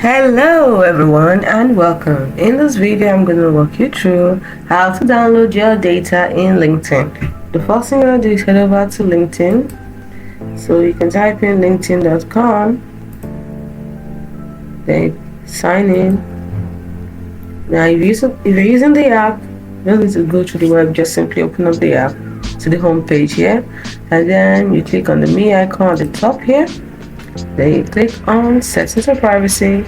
Hello everyone and welcome. In this video I'm going to walk you through how to download your data in LinkedIn. The first thing you're going to do is head over to LinkedIn. So you can type in linkedin.com, then sign in. Now if you're using the app, you don't need to go to the web, just simply open up the app to the home page here, and then you click on the me icon at the top here. Then you click on settings for privacy.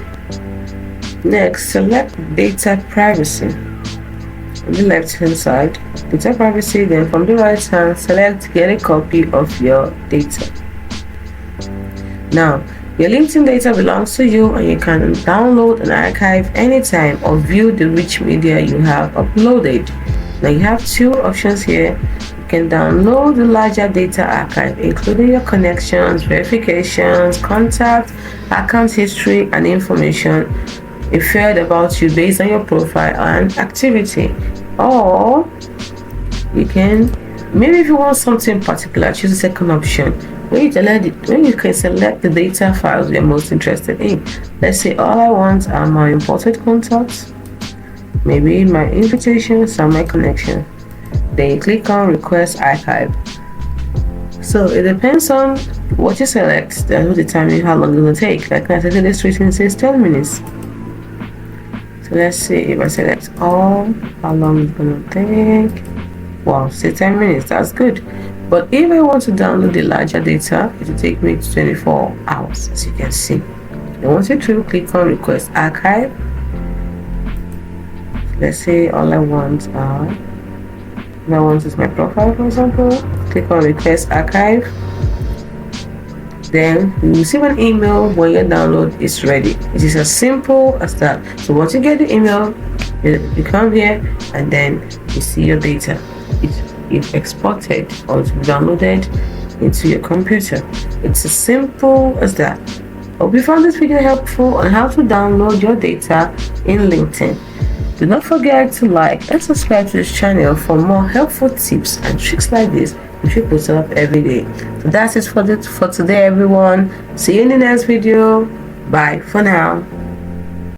Next, select data privacy on the left hand side, data privacy. Then from the right hand, select get a copy of your data. Now your LinkedIn data belongs to you, and you can download and archive anytime or view the rich media you have uploaded. Now you have two options here. You can download the larger data archive, including your connections, verifications, contacts, account history, and information inferred about you based on your profile and activity. Or you can, maybe if you want something particular, choose the second option where you can select the data files you're most interested in. Let's say all I want are my imported contacts, maybe my invitations and my connection. Then you click on request archive. So it depends on what you select that will determine how long it will take. Like I said, illustration says 10 minutes. So let's see if I select all, how long it's gonna take. Wow, say 10 minutes, that's good. But if I want to download the larger data, it will take me 24 hours, as you can see. And once you're through, click on request archive. Let's say all I want is my profile, for example. Click on request archive. Then you receive an email when your download is ready. It is as simple as that. So once you get the email, you come here and then you see your data. It's exported or it's downloaded into your computer. It's as simple as that. Hope you found this video helpful on how to download your data in LinkedIn. Do not forget to like and subscribe to this channel for more helpful tips and tricks like this, which we post up every day. So that's it for today, everyone. See you in the next video. Bye for now.